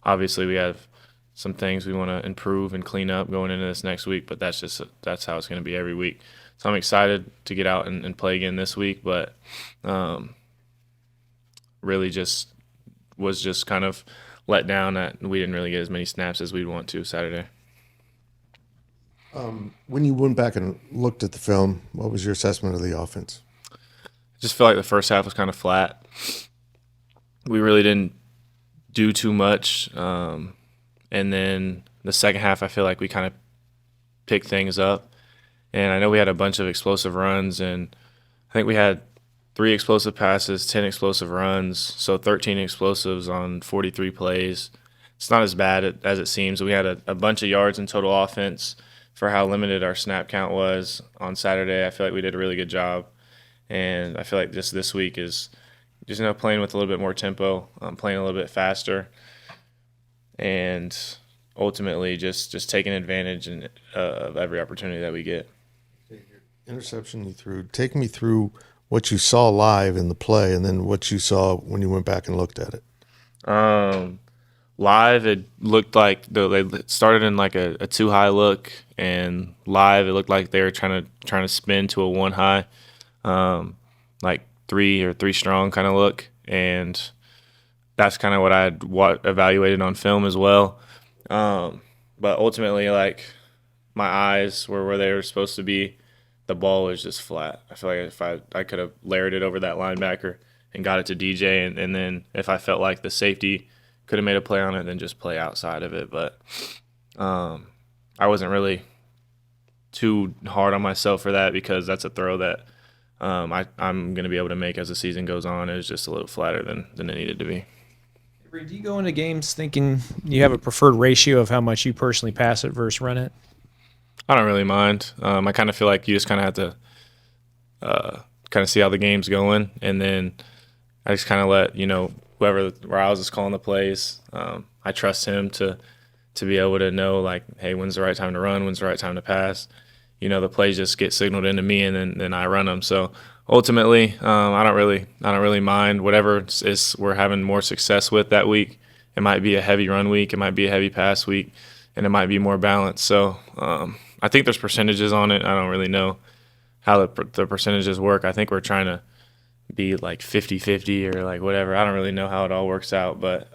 Obviously, we have some things we want to improve and clean up going into this next week, but that's how it's going to be every week. So I'm excited to get out and play again this week, but really was just kind of let down that we didn't really get as many snaps as we'd want to Saturday. When you went back and looked at the film, what was your assessment of the offense? I just feel like the first half was kind of flat. We really didn't do too much. And then the second half, I feel like we kind of picked things up. And I know we had a bunch of explosive runs, and I think we had 3 explosive passes, 10 explosive runs, so 13 explosives on 43 plays. It's not as bad as it seems. We had a bunch of yards in total offense for how limited our snap count was on Saturday. I feel like we did a really good job. And I feel like just this week is just playing with a little bit more tempo, playing a little bit faster, and ultimately just taking advantage of every opportunity that we get. Interception you threw. Take me through what you saw live in the play and then what you saw when you went back and looked at it. Live, it looked like they started in like a 2-high look, and live it looked like they were trying to spin to a 1-high, like 3 or 3 strong kind of look, and that's kind of what I had evaluated on film as well. But ultimately, like, my eyes were where they were supposed to be. The ball was just flat. I feel like if I could have layered it over that linebacker and got it to DJ, and then if I felt like the safety could have made a play on it, then just play outside of it. But I wasn't really too hard on myself for that, because that's a throw that I'm going to be able to make as the season goes on. It was just a little flatter than it needed to be. Do you go into games thinking you have a preferred ratio of how much you personally pass it versus run it? I don't really mind. I kind of feel like you just kind of have to kind of see how the game's going, and then I just kind of let whoever Riles is calling the plays. I trust him to be able to know, like, hey, when's the right time to run, when's the right time to pass. the plays just get signaled into me, and then I run them. So ultimately, I don't really mind whatever we're having more success with that week. It might be a heavy run week, it might be a heavy pass week, and it might be more balanced. So I think there's percentages on it. I don't really know how the percentages work. I think we're trying to be like 50-50 or like whatever. I don't really know how it all works out, but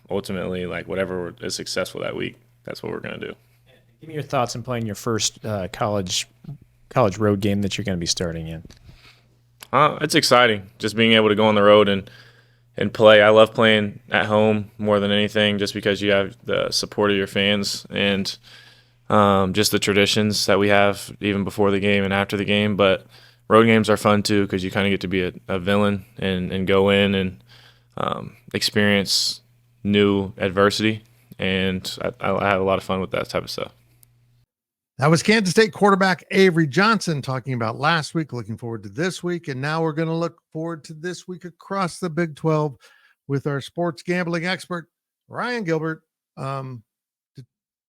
ultimately, like whatever is successful that week, that's what we're going to do. Give me your thoughts on playing your first college road game that you're going to be starting in. It's exciting, just being able to go on the road and play. I love playing at home more than anything, just because you have the support of your fans and just the traditions that we have even before the game and after the game. But road games are fun too, because you kind of get to be a villain and go in and experience new adversity, and I have a lot of fun with that type of stuff. That was Kansas State quarterback Avery Johnson talking about last week, looking forward to this week. And now we're going to look forward to this week across the Big 12 with our sports gambling expert, Ryan Gilbert, to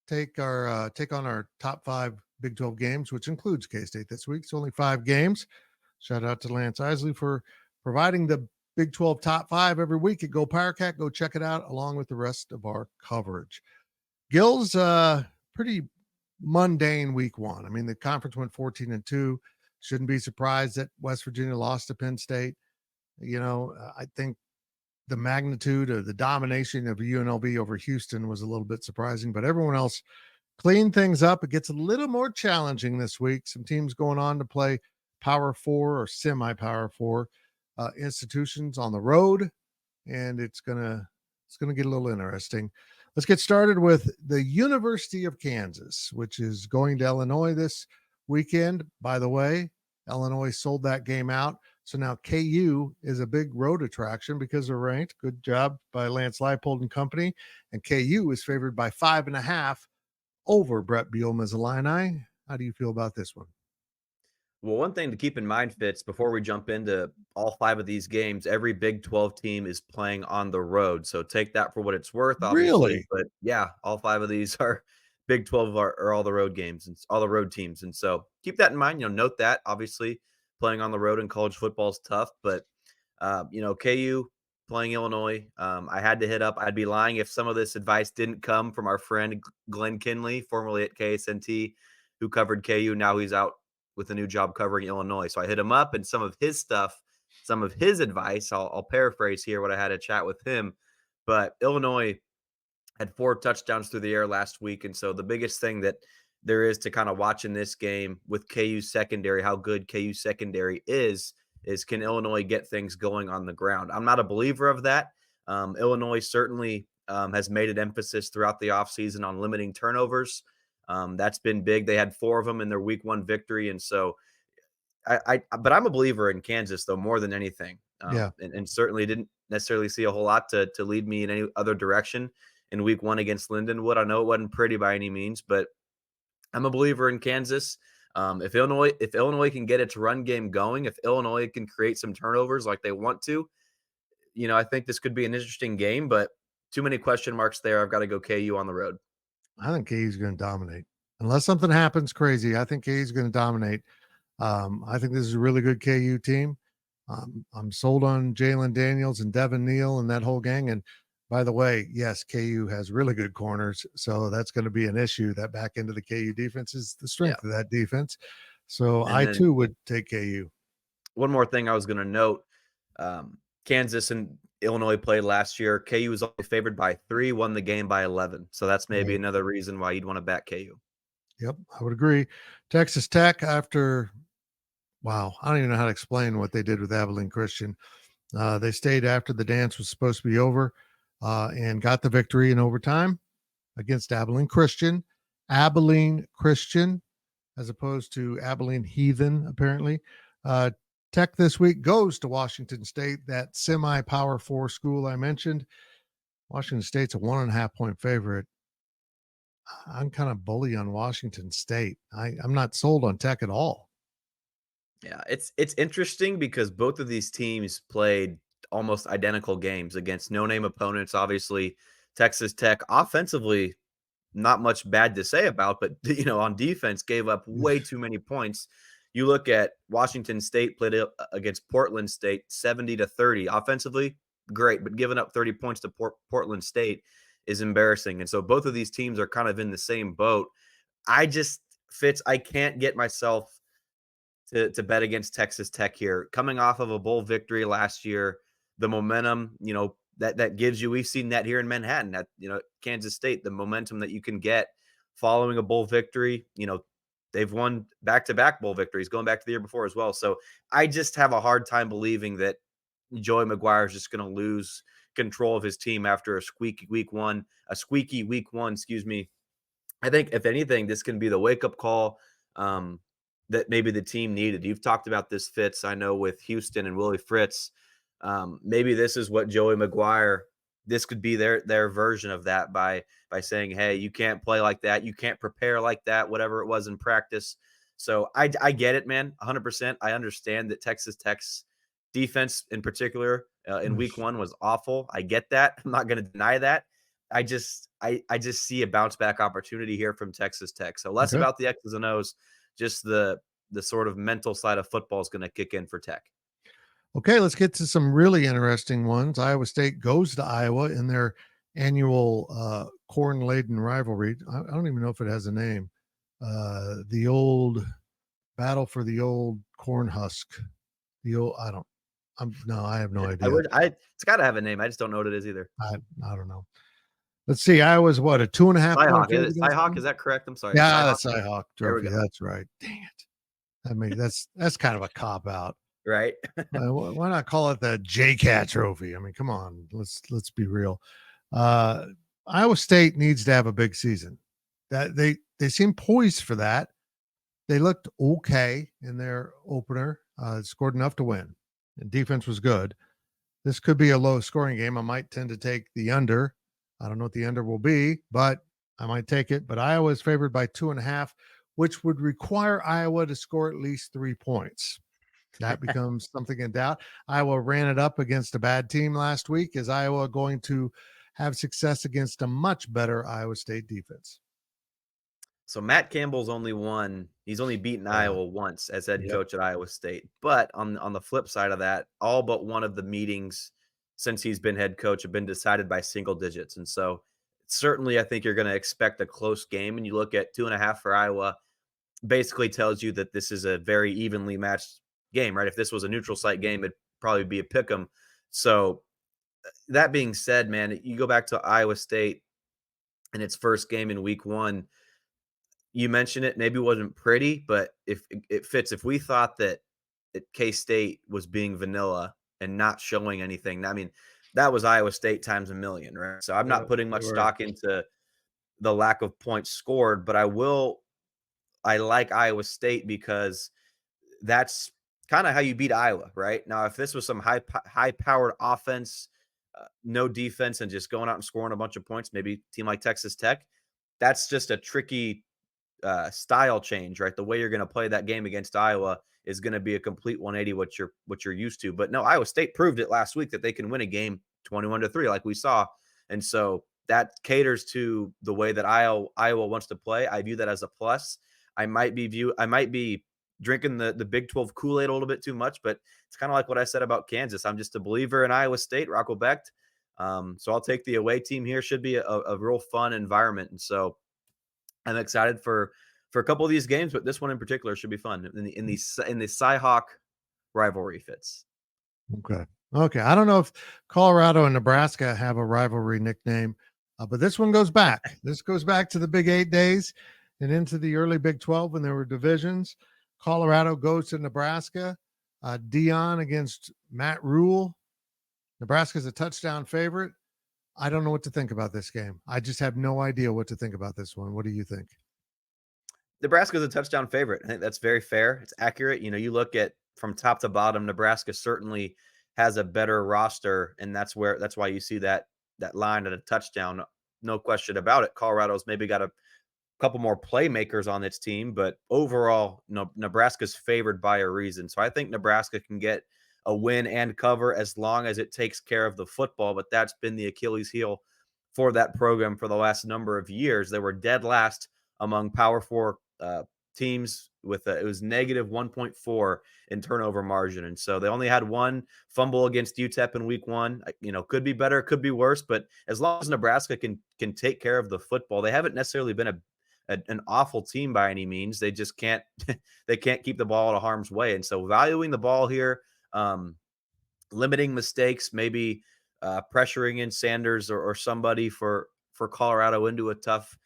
take on our top 5 Big 12 games, which includes K-State this week. It's only 5 games. Shout out to Lance Isley for providing the Big 12 top 5 every week at GoPowercat. Go check it out along with the rest of our coverage. Gills, pretty mundane week 1. I mean, the conference went 14-2. Shouldn't be surprised that West Virginia lost to Penn State. I think the magnitude of the domination of UNLV over Houston was a little bit surprising, but everyone else cleaned things up. It gets a little more challenging this week. Some teams going on to play Power 4 or semi-Power 4 institutions on the road, and it's gonna get a little interesting. Let's get started with the University of Kansas, which is going to Illinois this weekend. By the way, Illinois sold that game out. So now KU is a big road attraction because they're ranked. Good job by Lance Leipold and company. And KU is favored by 5.5 over Brett Bielema's Illini. How do you feel about this one? Well, one thing to keep in mind, Fitz, before we jump into all 5 of these games, every Big 12 team is playing on the road. So take that for what it's worth, obviously. Really? But yeah, all 5 of these are Big 12 are all the road games and all the road teams. And so keep that in mind. Note that obviously playing on the road in college football is tough. But, KU playing Illinois, I had to hit up. I'd be lying if some of this advice didn't come from our friend Glenn Kinley, formerly at KSNT, who covered KU. Now he's out with a new job covering Illinois. So I hit him up, and some of his advice, I'll paraphrase here what I had a chat with him. But Illinois had 4 touchdowns through the air last week. And so the biggest thing that there is to kind of watch in this game with KU secondary, how good KU secondary is can Illinois get things going on the ground? I'm not a believer of that. Illinois certainly has made an emphasis throughout the offseason on limiting turnovers. That's been big. They had 4 of them in their week 1 victory. And so but I'm a believer in Kansas though, more than anything. And certainly didn't necessarily see a whole lot to lead me in any other direction in week 1 against Lindenwood. I know it wasn't pretty by any means, but I'm a believer in Kansas. If Illinois can get its run game going, if Illinois can create some turnovers like they want to, I think this could be an interesting game, but too many question marks there. I've got to go KU on the road. I think KU is going to dominate. Unless something happens crazy, I think KU is going to dominate. I think this is a really good KU team. I'm sold on Jalen Daniels and Devin Neal and that whole gang. And by the way, yes, KU has really good corners. So that's going to be an issue. That back end of the KU defense is the strength of that defense. So I too would take KU. One more thing I was going to note, Kansas and Illinois played last year. KU was only favored by 3, won the game by 11. So that's maybe another reason why you'd want to back KU. Yep, I would agree. Texas Tech I don't even know how to explain what they did with Abilene Christian. They stayed after the dance was supposed to be over and got the victory in overtime against Abilene Christian. Abilene Christian, as opposed to Abilene Heathen, apparently. Tech this week goes to Washington State, that semi-Power 4 school I mentioned. Washington State's a 1.5 point favorite. I'm kind of bully on Washington State. I'm not sold on Tech at all. Yeah, it's interesting because both of these teams played almost identical games against no-name opponents. Obviously, Texas Tech offensively not much bad to say about, but on defense gave up way too many points. You look at Washington State played against Portland State 70-30 offensively, great, but giving up 30 points to Portland State is embarrassing. And so both of these teams are kind of in the same boat. I can't get myself to bet against Texas Tech here. Coming off of a bowl victory last year, the momentum, that gives you, we've seen that here in Manhattan at, Kansas State, the momentum that you can get following a bowl victory. They've won back-to-back bowl victories going back to the year before as well. So I just have a hard time believing that Joey McGuire is just going to lose control of his team after a squeaky week one, excuse me. I think if anything, this can be the wake-up call that maybe the team needed. You've talked about this, Fitz, I know, with Houston and Willie Fritz. Maybe this is what Joey McGuire, this could be their version of that by saying, hey, you can't play like that. You can't prepare like that, whatever it was in practice. So I get it, man, 100%. I understand that Texas Tech's defense in particular in week one was awful. I get that. I'm not going to deny that. I just see a bounce back opportunity here from Texas Tech. So less about the X's and O's, just the sort of mental side of football is going to kick in for Tech. Okay, let's get to some really interesting ones. Iowa State goes to Iowa in their annual corn-laden rivalry. I don't even know if it has a name. The old battle for the old corn husk. I have no idea. It's got to have a name. I just don't know what it is either. I don't know. Let's see. Iowa's what, a 2.5 point favorite? Cyhawk, is that correct? I'm sorry. Yeah, that's Cyhawk trophy. That's right. Dang it. I mean, that's kind of a cop out. Right. Why not call it the JCat trophy? I mean, come on, let's be real. Iowa State needs to have a big season. That they seem poised for that. They looked okay in their opener, scored enough to win, and defense was good. This could be a low scoring game. I might tend to take the under. I don't know what the under will be, but I might take it. But Iowa is favored by 2.5, which would require Iowa to score at least 3 points. That becomes something in doubt. Iowa ran it up against a bad team last week. Is Iowa going to have success against a much better Iowa State defense? So Matt Campbell's he's only beaten Iowa once as head coach at Iowa State. But on the flip side of that, all but one of the meetings since he's been head coach have been decided by single digits. And so certainly I think you're going to expect a close game. And you look at 2.5 for Iowa, basically tells you that this is a very evenly matched game, right? If this was a neutral site game, it'd probably be a pick 'em. So that being said, man, you go back to Iowa State in its first game in week one. You mentioned it, maybe it wasn't pretty, but if it fits, if we thought that K-State was being vanilla and not showing anything, I mean, that was Iowa State times a million, right? So I'm not putting much stock into the lack of points scored, but I like Iowa State because that's kind of how you beat Iowa, right? Now, if this was some high-powered offense, no defense, and just going out and scoring a bunch of points, maybe a team like Texas Tech, that's just a tricky style change, right? The way you're going to play that game against Iowa is going to be a complete 180 what you're used to. But no, Iowa State proved it last week that they can win a game 21-3, like we saw, and so that caters to the way that Iowa wants to play. I view that as a plus. I might be drinking the Big 12 Kool-Aid a little bit too much, but it's kind of like what I said about Kansas. I'm just a believer in Iowa State, Rocco Becht. So I'll take the away team here. Should be a real fun environment. And so I'm excited for a couple of these games, but this one in particular should be fun in the Cyhawk rivalry fits. Okay. I don't know if Colorado and Nebraska have a rivalry nickname, but this one goes back. This goes back to the Big 8 days and into the early Big 12 when there were divisions. Colorado goes to Nebraska. Dion against Matt Rule. Nebraska's a touchdown favorite. I don't know what to think about this game. I just have no idea what to think about this one. What do you think? Nebraska's a touchdown favorite. I think that's very fair. It's accurate. You look at from top to bottom, Nebraska certainly has a better roster, and that's why you see that line at a touchdown. No question about it. Colorado's maybe got a couple more playmakers on its team, but overall, Nebraska's favored by a reason. So I think Nebraska can get a win and cover as long as it takes care of the football, but that's been the Achilles heel for that program for the last number of years. They were dead last among Power 4 teams with it was negative 1.4 in turnover margin. And so they only had one fumble against UTEP in week 1. Could be better, could be worse, but as long as Nebraska can take care of the football, they haven't necessarily been an awful team by any means. They just can't they can't keep the ball out of harm's way. And so valuing the ball here, limiting mistakes, maybe pressuring in Sanders or somebody for Colorado into a tough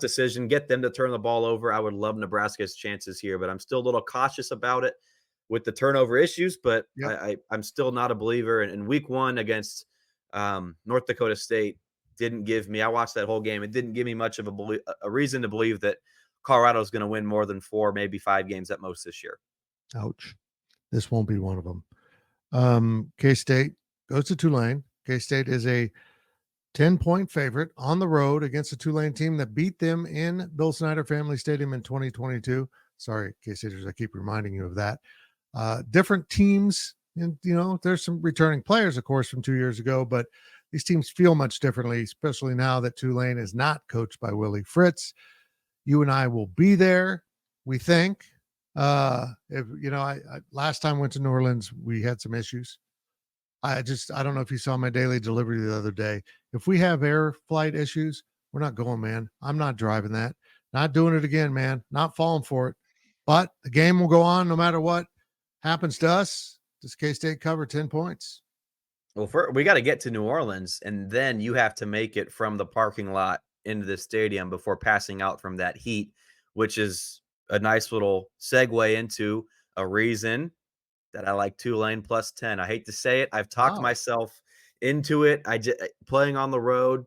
decision, get them to turn the ball over. I would love Nebraska's chances here, but I'm still a little cautious about it with the turnover issues, but yep. I'm still not a believer. In week 1 against North Dakota State, I watched that whole game. It didn't give me much of a reason to believe that Colorado is going to win more than 4, maybe 5 games at most this year. Ouch. This won't be one of them. K-State goes to Tulane. K-State is a 10-point favorite on the road against a Tulane team that beat them in Bill Snyder Family Stadium in 2022. Sorry, K-Staters, I keep reminding you of that. Different teams, and there's some returning players, of course, from 2 years ago, but these teams feel much differently, especially now that Tulane is not coached by Willie Fritz. You and I will be there, we think. I last time I went to New Orleans, we had some issues. I don't know if you saw my daily delivery the other day. If we have air flight issues, we're not going, man. I'm not driving that. Not doing it again, man. Not falling for it. But the game will go on no matter what happens to us. Does K-State cover 10 points? Well, we got to get to New Orleans, and then you have to make it from the parking lot into the stadium before passing out from that heat, which is a nice little segue into a reason that I like Tulane plus 10. I hate to say it. I've talked myself into it. Playing on the road,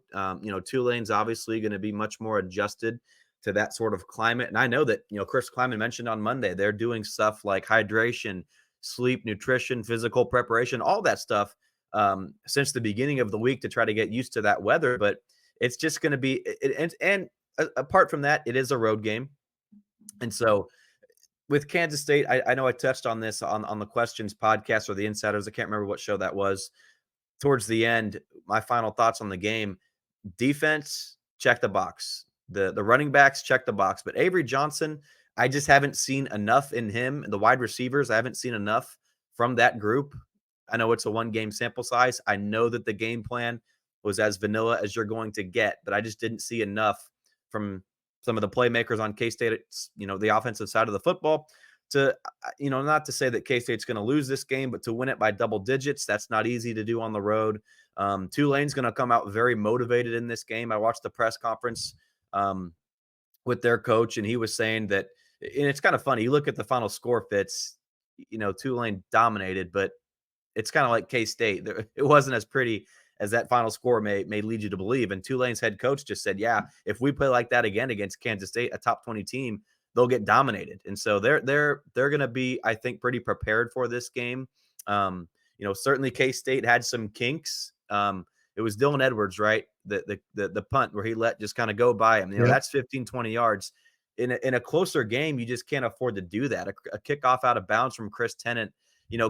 Tulane's obviously going to be much more adjusted to that sort of climate. And I know that, Chris Kleiman mentioned on Monday, they're doing stuff like hydration, sleep, nutrition, physical preparation, all that stuff since the beginning of the week to try to get used to that weather. But it's just going to be, and apart from that, it is a road game. And so with Kansas State, I know I touched on this on the Questions podcast or the Insiders. I can't remember what show that was. Towards the end, my final thoughts on the game: defense, check the box. The running backs, check the box. But Avery Johnson, I just haven't seen enough in him. The wide receivers, I haven't seen enough from that group. I know it's a 1-game sample size. I know that the game plan was as vanilla as you're going to get, but I just didn't see enough from some of the playmakers on K-State, the offensive side of the football to, not to say that K-State's going to lose this game, but to win it by double digits. That's not easy to do on the road. Tulane's going to come out very motivated in this game. I watched the press conference with their coach, and he was saying that, and it's kind of funny. You look at the final score, Fitz, Tulane dominated, but it's kind of like K-State. It wasn't as pretty as that final score may lead you to believe. And Tulane's head coach just said, yeah, if we play like that again against Kansas State, a top 20 team, they'll get dominated. And so they're going to be, I think, pretty prepared for this game. Certainly K-State had some kinks. It was Dylan Edwards, right? The punt where he let just kind of go by him. That's 15, 20 yards. In a closer game, you just can't afford to do that. A kickoff out of bounds from Chris Tennant.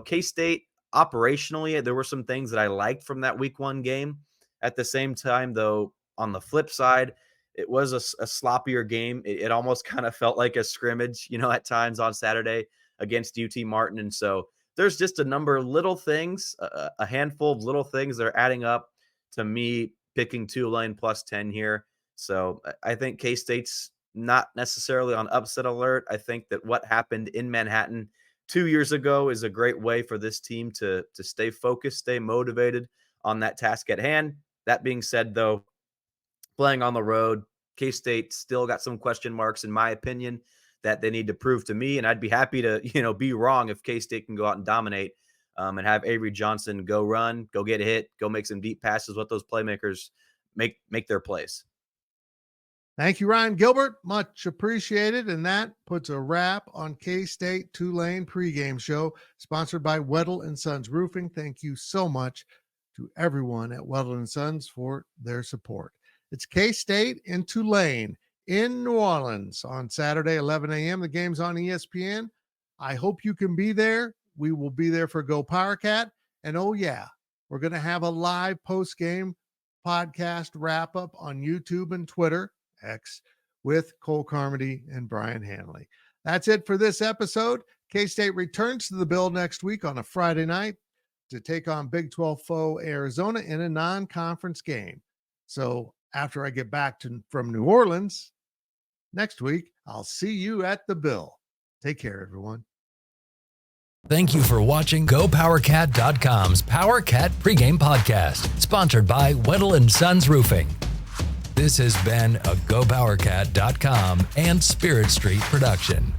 K-State, operationally, there were some things that I liked from that week 1 game. At the same time, though, on the flip side, it was a sloppier game. It almost kind of felt like a scrimmage, at times on Saturday against UT Martin. And so there's just a number of little things, a handful of little things that are adding up to me picking Tulane plus 10 here. So I think K-State's not necessarily on upset alert. I think that what happened in Manhattan 2 years ago is a great way for this team to stay focused, stay motivated on that task at hand. That being said, though, playing on the road, K-State still got some question marks, in my opinion, that they need to prove to me. And I'd be happy to, be wrong if K-State can go out and dominate and have Avery Johnson go run, go get a hit, go make some deep passes, let those playmakers make their plays. Thank you, Ryan Gilbert. Much appreciated. And that puts a wrap on K-State Tulane pregame show, sponsored by Weddle & Sons Roofing. Thank you so much to everyone at Weddle & Sons for their support. It's K-State and Tulane in New Orleans on Saturday, 11 a.m. The game's on ESPN. I hope you can be there. We will be there for GoPowercat. And oh, yeah, we're going to have a live post-game podcast wrap up on YouTube and Twitter, X, with Cole Carmody and Brien Hanley. That's it for this episode. K-State returns to the Bill next week on a Friday night to take on Big 12 foe Arizona in a non-conference game. So after I get back from New Orleans next week, I'll see you at the Bill. Take care, everyone. Thank you for watching GoPowercat.com's Powercat Pregame Podcast, sponsored by Weddle & Sons Roofing. This has been a GoPowercat.com and Spirit Street production.